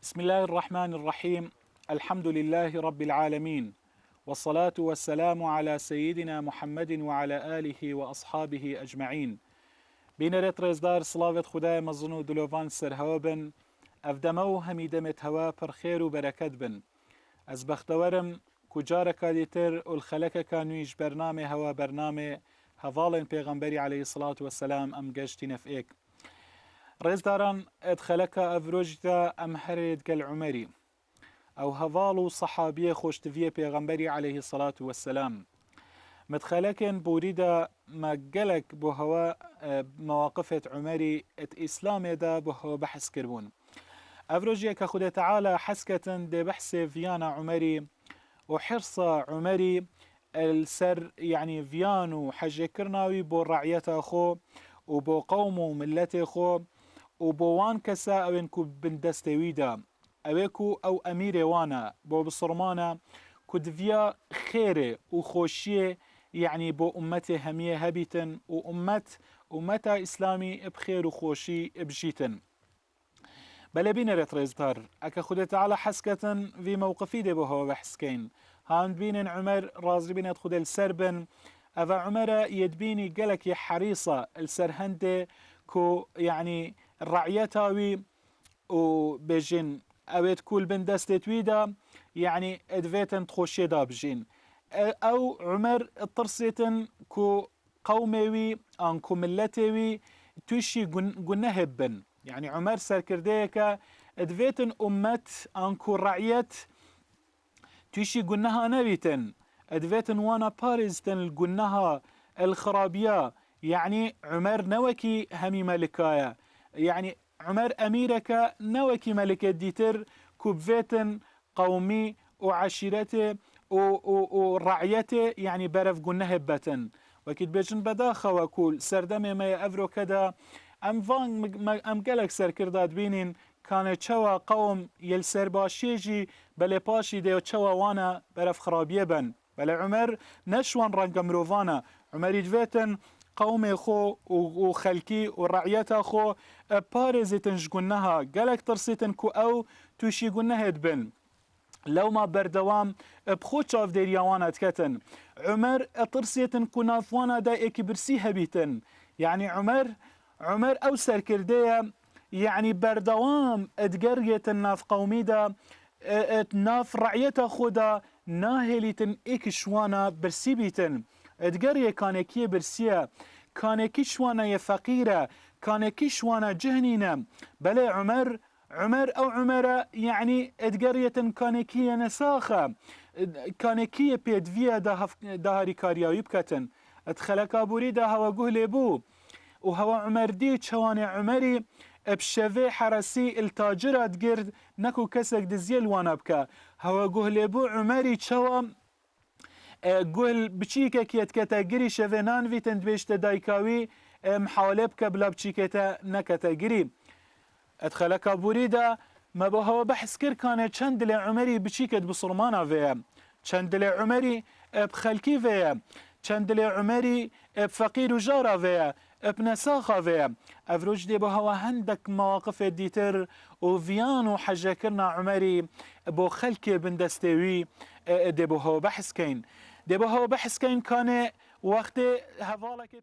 بسم الله الرحمن الرحيم. الحمد لله رب العالمين، والصلاة والسلام على سيدنا محمد وعلى آله وأصحابه أجمعين. بینەرێت ڕێزدار سڵاوێت خدای مەزن و دلۆڤان سەرهەوە بن، ئەفدەمە و هەمیدەمێت هەوا پڕخێر و بەرەکەت بن. ئەس بەختەوەرم کوجارەکە دیتر ئولخەلەکەکە نویش بەرنامێ هەوا بەرنامێ هەڤاڵێن پێغەمبەری عەلەیهی سڵات وەسەلام ئەم گەشتی نەفئێک. ڕێزداران ئەدخەلەکە ئەڤرۆژدا ئەم هەرێت گەل عومەری ئەو هەڤاڵ و سەحابیە خۆشتڤیە پێغەمبەری عەلەیهی سڵات وەسەلام. مدخلكن بوريدا ما جلك بهوا مواقفة عمري إسلام دا بهوا بحث كربون أفرجي كخد تعالى حسكة دي بحث فيانا عمري وحرص عمري السر يعني فيانو حاجة كرناوي بو رعيته خو وبو قومه ملته خو وبو وان كسا او انكو بندستويدا اويكو او اميري وانا بو بصرمانا كدفيا خيري وخوشيه يعني بو أمته همية هبيتن وأمتا إسلامي بخير وخوشي بجيتن. بلا بينا رتريزدار أكا خده تعالى حسكة في موقفي دي بوهو بحسكين هاند بين عمر رازي بين خده السربن أفا عمر يدبيني قلك حريصة السرهنده كو يعني الرعيتاوي وبجين أويت كل بن دستتويدا يعني ادفيتن تخوشي دا بجين او عمر الطرسيتن كو قوميوي انكو ملتيوي توشي قنهبن يعني عمر سركرديكا ادفيتن امت انكو رعيت توشي قنها نبيتن ادفيتن وانا باريزتن القنها الخرابية يعني عمر نوكي همي ملكايا يعني عمر اميركا نوكي ملكة ديتر كوبفيتن قومي وعشيرته ورعيته يعني برف قلنا هبتن وكيد بيجن بداخة وكول سردمي ما أفرو كدا أم فان أم قلق سر كرداد بينين كان تشوى قوم يلسر باشيجي بلي باشي ديو تشوى وانا برف خرابيه بن بلي عمر نشوان رنقم روفانا عمر يجفيتن قومي خو وخلكي ورعيته خو بارزتن جقنها قلق ترسيتن كو أو توشي قلنا هدبن لو ما بردوام بخوش اف ديريوانا تكتن عمر اطرسيتن كنافوانا دا ايكي برسيها بيتن يعني عمر او سركردية يعني بردوام اتقريتن ناف قومي دا ناف رعيتا خودا ناهليتن ايكي شوانا برسي بيتن اتقرية كانكي برسيا كانكي شوانا يفقيرة كانكي شوانا جهنينا بلا عمر أو عمرة يعني ادقرية كانكية نساخة كانكية بيدفيا دهاري كاريا يبكتن ادخلك أبوري ده هوا قهلي بو وهوا عمر دي شواني عمري بشفي حرسي التاجرة تقرد نكو كسك دزيل وانا بكا هوا قهلي بو عمري شوا قهل بچيكا كيت كتاقري شفي نانفي تندبيشت دايكاوي محاولة بكا بلا بچيكتا نكتاقري ادخلك بوريدا ما بهوا بحث كر كان چند لعمري بچيكت بصرمانا فيا چند لعمري بخلكي فيا چند لعمري بفقير وجارة فيا بنساخة فيا افروج دي بهوا هندك مواقف ديتر وفيان وحاجة كرنا عمري بو خلكي بندستوي دي بهوا بحث كين دي بهوا بحث كين كان وقت هفالك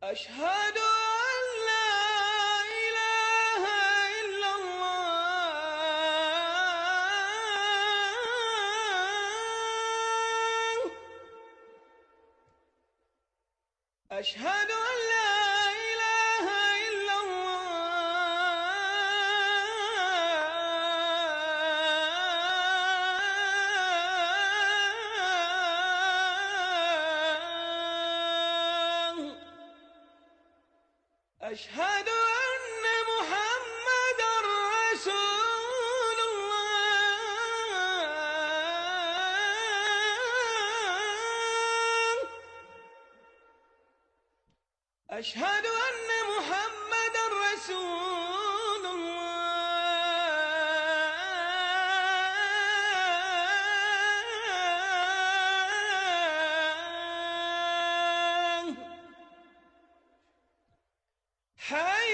أشهد أن لا إله إلا الله أشهد أن لا إله إلا الله أشهد أن محمد رسول الله. أشهد أن محمد رسول الله. حي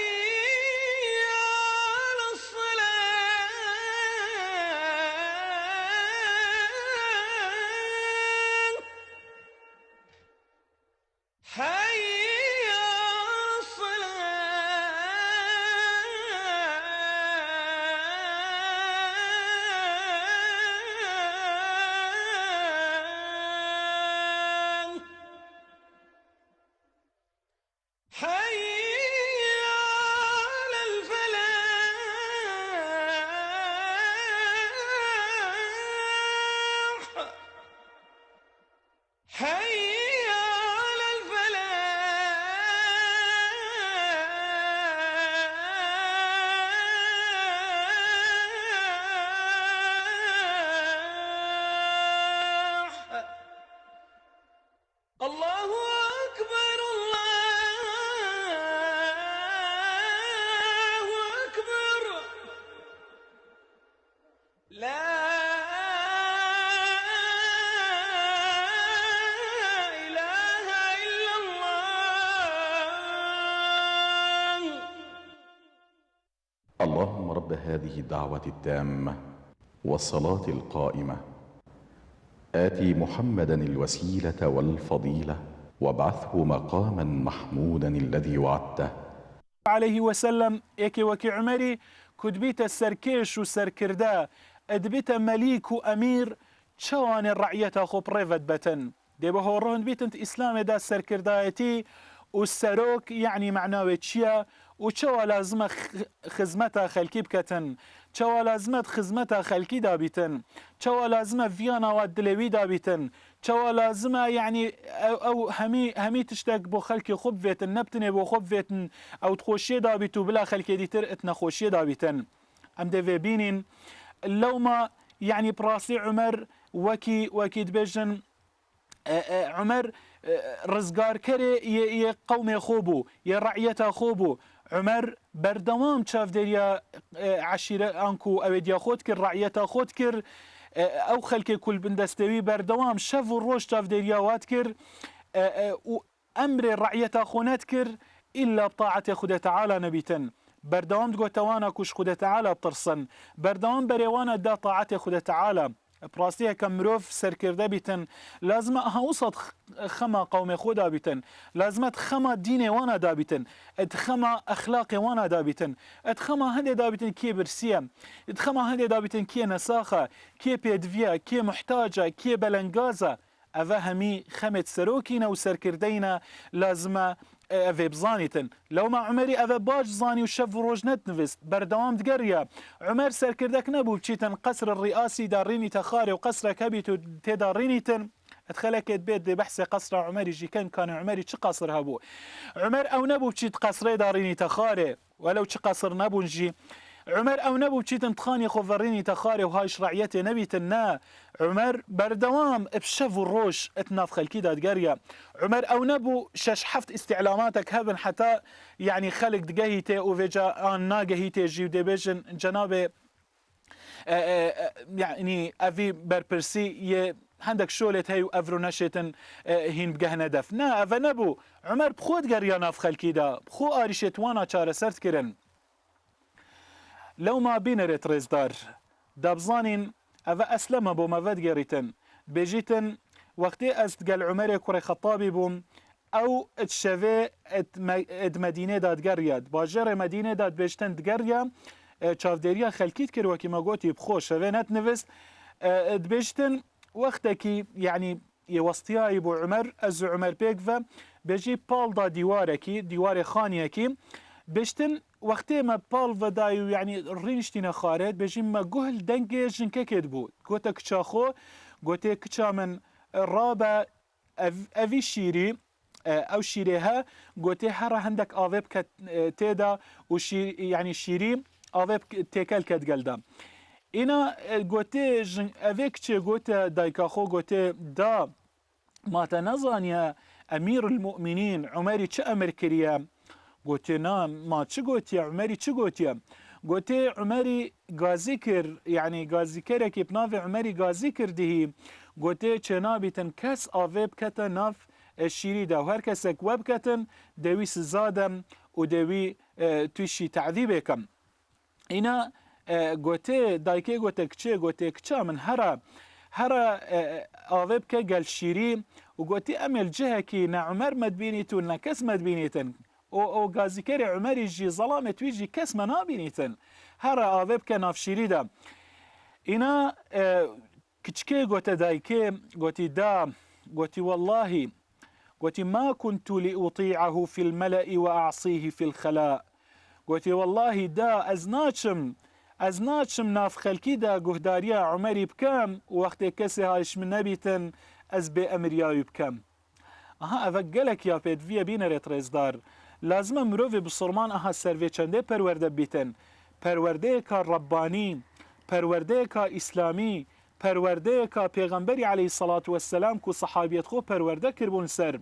على الصلاة. حي على الصلاة. حي على الفلاح. حي على الفلاح. الله أكبر الله أكبر. لا إله إلا الله. اللهم رب هذه الدعوة التامة والصلاة القائمة آتي محمدا الوسيلة والفضيلة وابعثه مقاما محمودا الذي وعدته. عليه وسلم ايكي وكي عمري كدبيت السركيش وسركردا ادبيت مليك وامير شوان الرعية خو بريفت بتن دي بهورون بيتنت اسلام دا السركردايتي والسروك يعني معناوي تشيا وشوا لازمة خزمتها خلكي بكتن شوا لازمة خزمتها خلكي دابتن شوا لازمة فيانا والدلوي دابتن شوا لازمة يعني او همي تشتاق بو خلكي خبفتن نبتني بو خبفتن او تخوشي دابتو بلا خلكي دي ترقتنا خوشي دابتن ام دي بينين لو ما يعني براسي عمر وكي دبجن عمر رزقار كري ي قومي خوبو ي رعية خوبو عمر بردوام شاف ديريا عشيرة أنكو أو ديا خود كر رعية خود كر أو خلكي كل بندستوي بردوام شافوا الروش شاف ديريا وات كر وأمر الرعية خونات كر إلا بطاعة خود تعالى نبيتن بردوام تقول توانا كوش خود تعالى بترسن بردوام بريوانا دا طاعة خود تعالى براسيها كمروف سركرده بيتن لازم اوصد خما قوم خودا بيتن لازمت خما دين وانا دابيتن ادخما اخلاق وانا دابيتن ادخما هندي دابيتن كي برسيا ادخما هندي دابيتن كي نساخه كي بيدفيا كي محتاجه كي بلنغازه افهمي خمت سروكينا وسركردينا لازم أذي بزانيتن لو ما عمري أذي باج زاني وشف روج نتنفست بردوام دقريا عمر سركردك نبو بشيتن قصر الرئاسي داريني تخاري وقصر كبيتو تدارينيتن ادخلك بيت دي بحث قصر عمري جي كان عمري چه قصر هبو عمر او نبو بشيت قصري داريني تخاري ولو چه قصر نبو نجي عمر او نبو بشيتن تخاني خضريني تخاري وهاي شرعيتي نبيتنا عمر بردوام بشف الروش اتنافخ الكيدا دقريا عمر او نبو ششحفت استعلاماتك هبن حتى يعني خلق دقهيتي وفيجا ان ناقهيتي جيو دي بيجن جنابي يعني افي بربرسي عندك شولت هي وافرو نشتن هين بقهنا دف نا افا نبو عمر بخود قريا نافخ الكيدا بخو اريشت وانا چاره سرت كرن لو ما بينرت رزدار دابزانين افا اسلم بو مفاد قريتن بيجيتن وقتي استقال عمر كوري خطابي بوم او اتشافي ات مدينه داد قرياد باجر مدينه داد بيجتن دقريا چافدريا خلكيت كر وكي ما قوتي بخوش شافينات نفس دبيجتن وقتكي يعني يوستياي بو عمر از عمر بيكفا بيجي بال دا ديواركي ديوار خانيكي بيجتن وقتی ما پال و دایو یعنی رینشتینه خارد بجیم ما گهل دنگ جنکه کد بود گوته کچا خو گوته کچا من رابع اوی شیری او شیریها گوته هر هندک آویب کت تیدا و یعنی شیری آویب تکل کت گلدا اینا گوته اویک چه گوته دایکاخو گوته دا ما تنظانيا أمير المؤمنين عمري چه أمر كريا قوتي نام ما چه قوتي عمري چه قوتي قوتي عمري غازي كر يعني غازي كركي بنافي عمري غازي كر دهي قوتي چنابي تن كس آويب كتا ناف الشيري دا وهر كسك وب كتن دوي سزادم ودوي توشي تعذيبكم اینا گوته دایکه گوته کچه گوته کچه من هر آویب که گل شیری و گوته امل جهه که نه عمر مدبینیتون نه کس مدبینیتن او گازیکر عمری جی ظلامت ویجی کس منابینیتن هر آویب که ناف شیری دا اینا کچکه گوته دایکه گوته دا گوته والله گوته ما كنت لأطيعه في الملأ وأعصيه في الخلاء قلت والله دا از ناچم ناف خلکی دا گهداریا عمری بکم وقت کسی هایش من نبیتن از به امریایی بکم افقلک یا پید ویا بین ریت رزدار لازم مروفی بسرمان سروی چنده پرورده بیتن پرورده که ربانی پرورده که اسلامی پرورده که پیغمبری علیه الصلاة والسلام که صحابیت خو پرورده کربون سر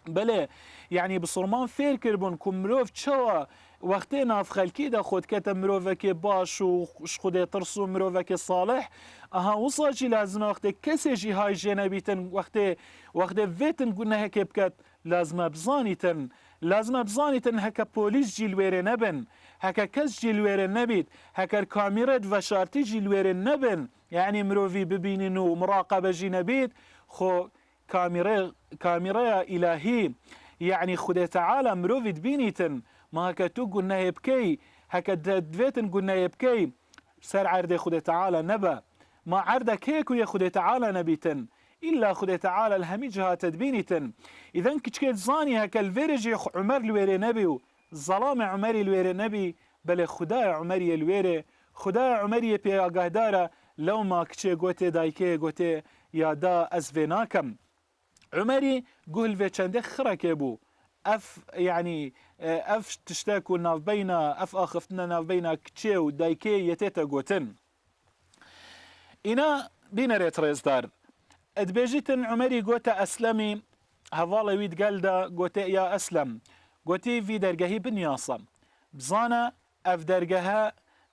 بله يعني بصرمان فير كربون كم مروف تشوا وقتی ناف خلکی دا خود کت مروفک باش و خود ترسو مروفک صالح وصا جی لازم وقتی کسی جی های جنه بیتن وقتی ویتن گونه هک بکت لازم بزانیتن هک پولیس جی الویره نبن هک کس جی الویره نبید هک کامیرت و شارتی جی الویره نبن يعني مروفی ببینین و مراقبه جی نبید خو كاميرا إلهي يعني خد تعالى مروفي دبينيتن ما هكا تو قلنا يبكي هكا دفيتن قلنا يبكي سر عرض خد تعالى نبا ما عرضك هيك يا خد تعالى نبيتن إلا خد تعالى الهميجها تدبينيتن إذن كتشكيت زاني هكا الفيرجي عمر الويري نبي الظلام عمري الويري نبي بل خداي عمري الويري خداي عمري بيا قهدارة لو ما كتشي قوتي دايكي قوتي يا دا أزفيناكم عمري قول في چنده خركه بو يعني تشتاكو ناف بينا اخفتنا ناف بينا كتشي و دايكي يتيتا قوتن انا بينا ريت ريزدار ادبيجيتن عمري قوتا اسلمي هفالا ويد قالدا قوتا يا اسلم قوتي في درقهي بنياصة بزانا اف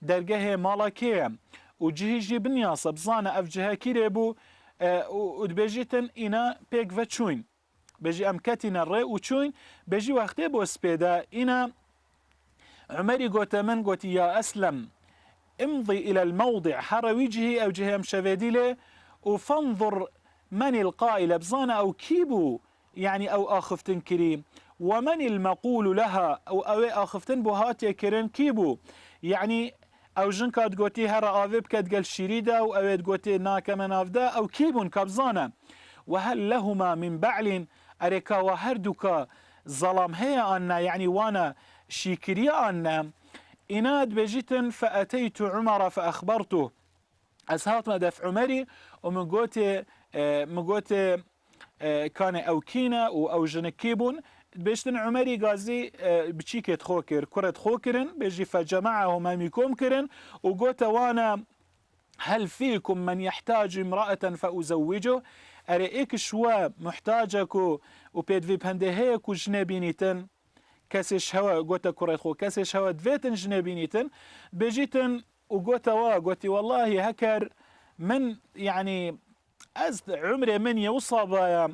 درقه مالاكيه وجهيجي بنياصة بزانا اف جهة كيريبو ودبيجيتن إنا بيك فتشوين بيجي أمكتنا الرئي وتشوين بيجي وقتي بو سبيدا إنا عمري قوتا من قوتي يا أسلم امضي إلى الموضع حر وجهي أو جهة مشافديلة وفانظر من القائل بزانا أو كيبو يعني أو آخفتن كريم ومن المقول لها أو آخفتن بوهاتي كرين كيبو يعني او جنكات قوتي هر آذب كد قل شريدة و اويد قوتي ناكا منافدا او كيبون كابزانا وهل لهما من بعل اريكا وهردوكا ظلام هي أنا يعني وانا شيكريا أنا إناد بجيتن فأتيت عمر فأخبرته أسهات ما دف عمري ومن قوتي كان او كينا او جنكيبون بيشتن عمري غازي بتشيكت خوكر كرة خوكرن بيجي فجمعهم اميكم كرن وقوت وانا هل فيكم من يحتاج امرأة فأزوجه أريك شوا محتاجكو وبيد في بهندهيكو جنبينيتن كسش هوا قوت كرة خو كسش هوا دفيتن جنبينيتن بيجيتن وقوت قوتي والله هكر من يعني عمري من يوصى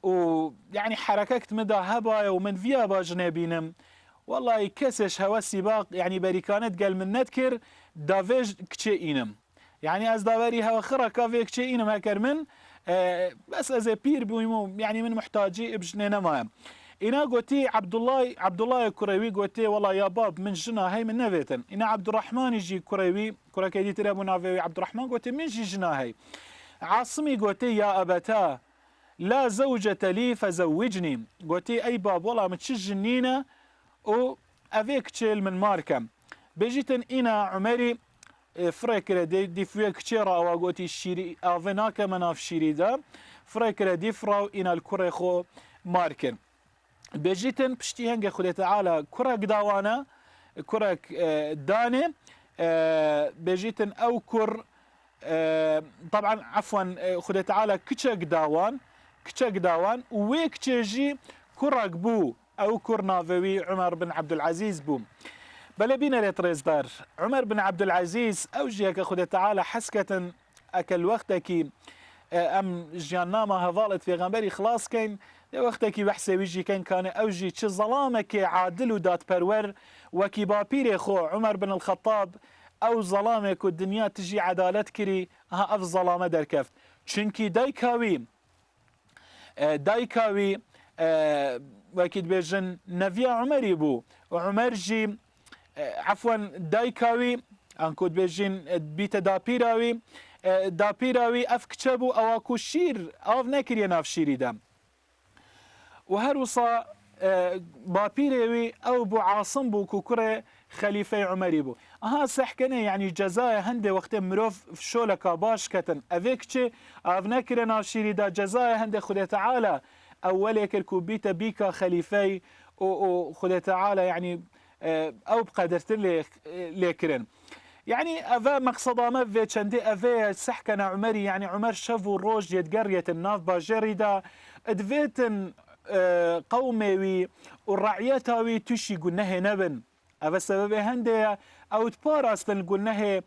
ويعني حركات مدى هبايا ومن فيها باجنبينم والله يكسش هوا السباق يعني بريكانت قال من نذكر دافيج كتشينم يعني از داوري هوا خرا كافي كتشينم هكر من بس از بير بيمو يعني من محتاجي بجنينا ما إنا قوتي عبد الله كروي قوتي والله يا باب من جنا هي من نفيتن إنا عبد الرحمن يجي كروي كرا كيدي ترى منافي عبد الرحمن قوتي من جي جنا هي عاصمي قوتي يا أبتا لا زوجة لي فزوجني قوتي أي باب والله متشجنينا و أفيك تشيل من ماركم بيجيتن إنا عمري فريكرا دي فيك تشيرا أو قوتي الشيري أفناك مناف شيريدا فريكرا دي فراو إنا الكريخو ماركن بيجيتن بشتي هنگه خود تعالى كرك داوانا كرك دانه بيجيتن او كر طبعا عفوا خود تعالى كتشك داوان ويك تجي كرك بو او كر نافوي عمر بن عبد العزيز بو بلا بينا لتريزدار عمر بن عبد العزيز اوجيك خود تعالى حسكة اكل وقتكي ام جياناما هذالت في غنبري خلاص كين وقتكي بحسي ويجي كان اوجي تش ظلامك عادل ودات برور وكي بابيري خو عمر بن الخطاب او ظلامك والدنيا تجي عدالت كري ها اف ظلامه دركفت چونكي دايكاوي وكيد بيجن نبي عمري بو وعمر جي عفوا دايكاوي انكود بيجن بيت دابيراوي اف كتبو او اكو شير اف نكري ناف شيري دم وهروصا بابيروي او بو عاصم بو كوكره خليفه عمري بو اها سحكنه يعني جزاء هنده وقت مروف شولكا باش كتن افيكتشي اف نكري ناف شيري دا جزاء هنده خد تعالى اولك الكوبيتا بيكا خليفي او خد تعالى يعني او بقدرتن ليكرن يعني افا مقصدا ما في چندي افا سحكنا عمري يعني عمر شفو الروج يتقرية الناف باجريدا ادفيتن قومي والرعيتاوي تشي قلناه نبن افا سبب هندي او تباراستن قلناه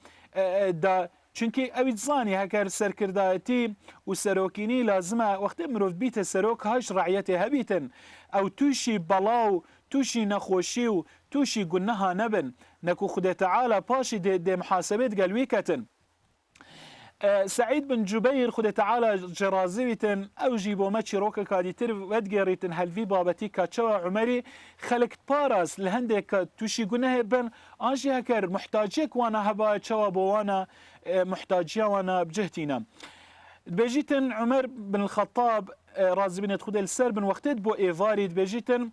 دا چونكي اويد زاني هكار سركرداتي وسروكيني لازمه وقت مروف بيت السروك هاش رعيته هبيتن او توشي بلاو توشي نخوشيو توشي قلناها نبن نكو خد تعالى باشي دي محاسبات قلويكتن سعيد بن جبير خد تعالى جرازيتن او جيبو ماتشي روكا كاديتر ودقريتن هالفي بابتي كاتشوا عمري خلقت باراس لهندك توشي قلناها بن انجي هكر محتاجيك وانا هبا تشوا وانا محتاجيا وانا بجهتينا بيجيتن عمر بن الخطاب رازي بن تخد السر بن وقتت بو ايفاري بيجيتن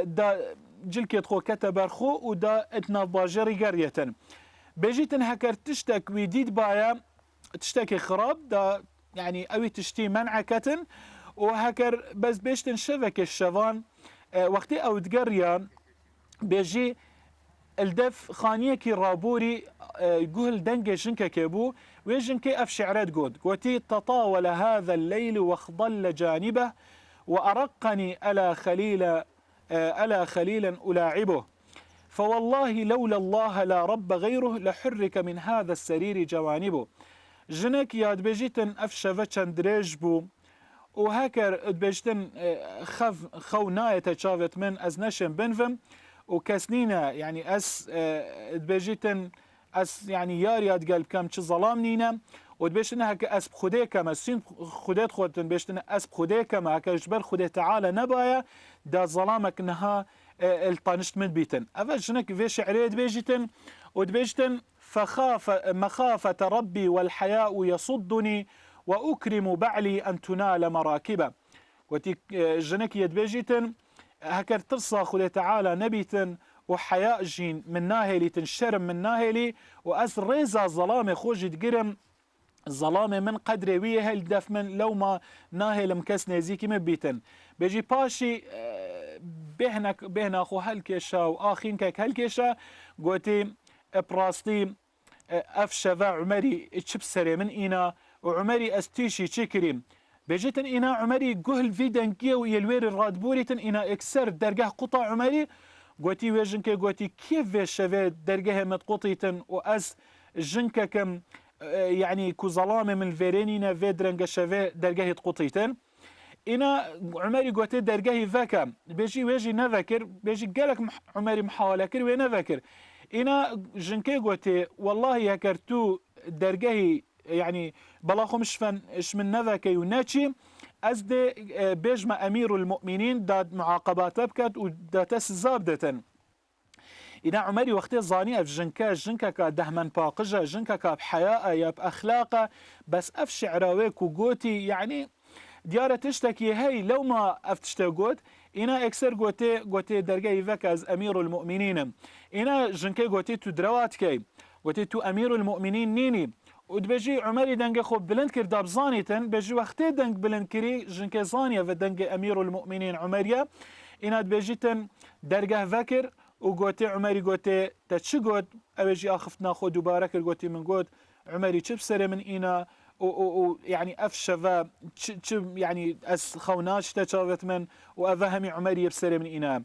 دا جلكت خو كتبر خو ودا اتناف باجري قريتن بيجيتن هكر تشتك ويديد بايا تشتكي خراب دا يعني اوي تشتي منعكتن وهكر بس بيشتن شبك الشفان وقتي او تقريا بيجي الدف خانيكي رابوري يقول دنجي جنكا كيبو ويجنكي اف شعرات قود قوتي تطاول هذا الليل واخضل جانبه وارقني ألا خليلا ألاعبه فوالله لولا الله لا رب غيره لحرك من هذا السرير جوانبه جنك ياد بيجيتن أفشفتشن دريجبو وهكر بيجتن خوناية تشافت من أزنشن بنفم وكسنينا يعني بيجيتن يعني يارياد قلب كم چه ظلام نينا ودبيشتن هكا أسب خديك ما سين خديت خودتن بيشتن أسب خديك ما هكا جبر خدي تعالى نبايا دا ظلامك نها الطانشت من بيتن أفجنك في شعرية بيجتن ودبيشتن مخافة ربي والحياء يصدني وأكرم بعلي أن تنال مراكبه وتي جنك يد بيجتن هكا ترصى خدي تعالى نبيتن وحياء جين من ناهلي تنشرم من ناهلي وأس ريزا ظلامي خوجي تقرم الظلامة من قدر ويه الدف من لو ما ناهل مكسنة زيكي مبيتن بيجي باشي بهنا اخو هالكيشا واخين كاك هالكيشا قوتي براستي افشفا عمري اتشبسري من اينا وعمري استيشي تشكري بيجيتن اينا عمري قهل في دنكيه ويلوير الرادبوريتن اينا اكسر درجه قطع عمري قوتي ويجنكي قوتي كيف الشفا درجه متقطيتن واس جنكا كم يعني كو ظلامه من الفيرينينا في درنجه شفا درجه قطيتن انا عمري قوتي درجه فاكا بيجي ويجي نذكر بيجي قالك عمري محاوله كر ونذكر انا جنكي قوتي والله هكرتو درجه يعني بلاخو مش من نذكي وناتشي ازدي بيجما امير المؤمنين داد معاقبات بكت ودا تسزابدتن إنا عمري وقتي ظاني أف جنكا كدهمن باقجة جنكا كبحياء يا بأخلاقه بس أف شعراويك وقوتي يعني ديارة تشتكي هاي لو ما أف تشتاقوت إنا إكسر قوتي درجي فك از أمير المؤمنين إنا جنكي قوتي تو درواتكي قوتي تو أمير المؤمنين نيني ودبجي عمري دنگ خو بلند كر داب زانيتن بجي وقتي دنگ بلند كري جنكي زانيا ودنگ أمير المؤمنين عمريا اینا بجیتن درگه وکر و گوتی عمری گوتی تا چی گوت اوجی آخفتنا خود دوباره کر گوتی من گوت عمری چه بسره من اینا و يعني افشفا يعني اس خوناش تشافت من وافهمي عمري بسري من انا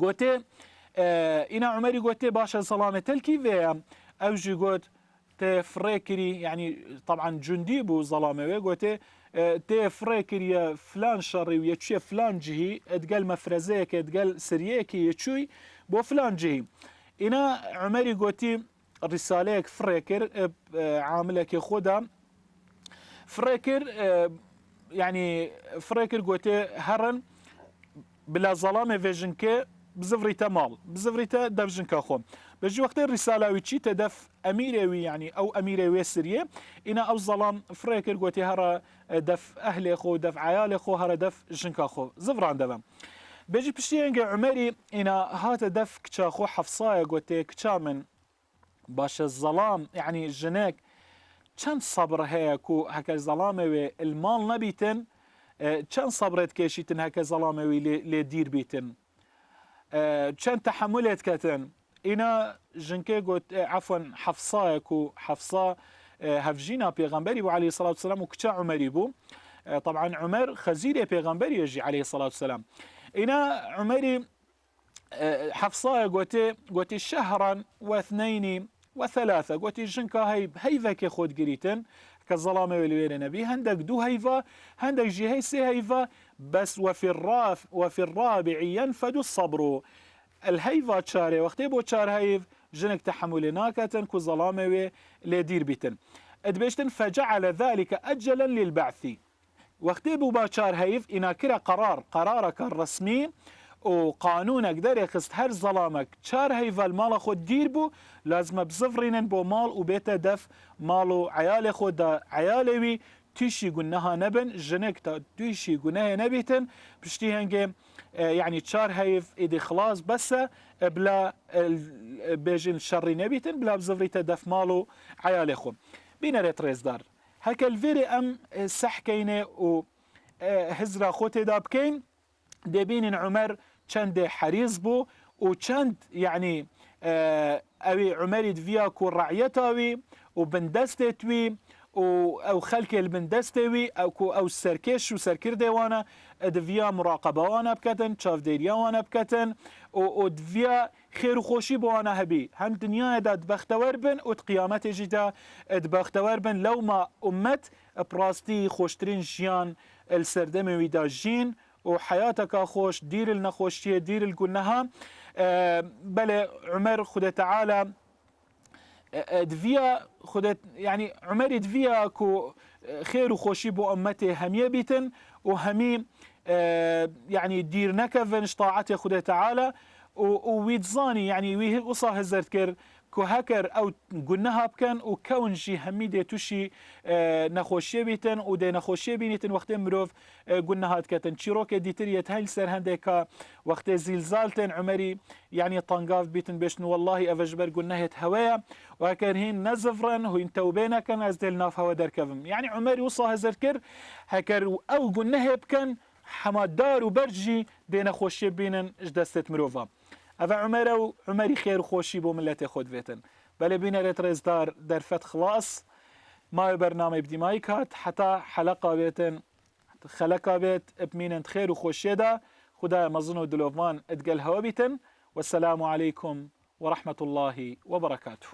قوتي انا عمري قوتي باشا سلامه تلكي في اوجي قوت تفريكري يعني طبعا جندي بو ظلامه قوتي تفريكري فلان شري ويتشي فلان جهي تقال مفرزيك تقال سريكي يتشوي بو فلان جهي انا عمري قوتي رساليك فريكر عاملك خدا فريكر يعني فريكر قوتي هرن بلا ظلامه فيجنكي بزفريتا مال بزفريتا دفجنكا خو بجي وقت الرساله ويتشي تدف اميروي يعني او اميروي سريه انا او ظلام فريكر قوتي هرا دف اهلي خو دف عيالي خو هرا دف جنكا خو زفران دفم بجي بشتي عمري انا هات دف كتا خو حفصايه قوتي كتا من باش الظلام يعني جناك چند صبر هيكو هكا ظلاموي المال نبيتن چند صبرت كيشيتن هكا ظلاموي لدير بيتن چند تحملت كتن انا جنكي قلت عفوا حفصاكو حفصا هفجينا بيغمبري عليه الصلاة والسلام وكتا عمري بو طبعا عمر خزيري بيغمبري يجي عليه الصلاة والسلام انا عمري حفصا قلت شهرا واثنين وثلاثة قلت جنكا هي ذاك خود قريتن كالظلامة والوير نبي هندك دو هيفا هندك جهي سي هيفا بس وفي الرابع ينفد الصبر الهيفا تشاري وقتي بو تشار هيف جنك تحمل ناكتن كالظلامة لدير بيتن ادبشتن فجعل ذلك أجلا للبعث وقتي بو باشار هيف إنا كرا قرارك الرسمي وقانونك دار يخست هر ظلامك شار هيفا المال خود دير بو لازم بزفرين بو مال وبيتا دف مالو عيالي خود عيالي تيشي قناها نبن جنك تيشي قناها نبيتن بشتي هنجي يعني شار هيف إدي خلاص بس بلا بيجن شر نبيتن بلا بزفريتا دف مالو عيالي خود بينا ريتريز دار هكا الفيري ام سحكيني و هزرا خوتي دابكين دبين عمر چند حريص بو وچند يعني اوي عمر دفيا كو رعيتاوي وبندستوي او خلك البندستوي او سركش وسركر ديوانا دفيا مراقبه وانا بكتن شاف ديريا وانا بكتن ودفيا خير وخوشي بوانا هبي هم دنيا داد بختور بن وقيامت جدا بختور بن لو ما امت براستي خوشترين جيان السردمي ويداجين وحياتك خوش دير النخوشية دير القنها بل عمر خده تعالى دفيا خده يعني عمر دفيا كو خير وخوشي بو أمته همية بيتن وهمي يعني دير نكفن اشطاعته خده تعالى ويتزاني يعني وصا هزرتكر كو هكر او قلناها بكن وكون شي هميدة توشي نخوشي بيتن ودي نخوشي بينيتن وقت مروف قلناها كتن شيروك ديتريت هاي السر هنديكا وقت زلزالتن عمري يعني طنقاف بيتن بيشن والله افجبر قلناها هوايا وهكر هين نزفرن وين توبينا كان ازدلنا فهو دركفم يعني عمري وصا هزركر هكر او قلناها بكن حماد دار وبرجي دي نخوشي بينن اجدستت مروفا أفا عمري خير وخوشي بو ملتي خود فيتن بل بينا ريتريز دار درفت خلاص ما برنامج بدي مايكات حتى حلقة بيتن خلقة بيت بمينن خير وخوشي دا خدا مظنو دلوفان اتقل هوا بيتن والسلام عليكم ورحمة الله وبركاته.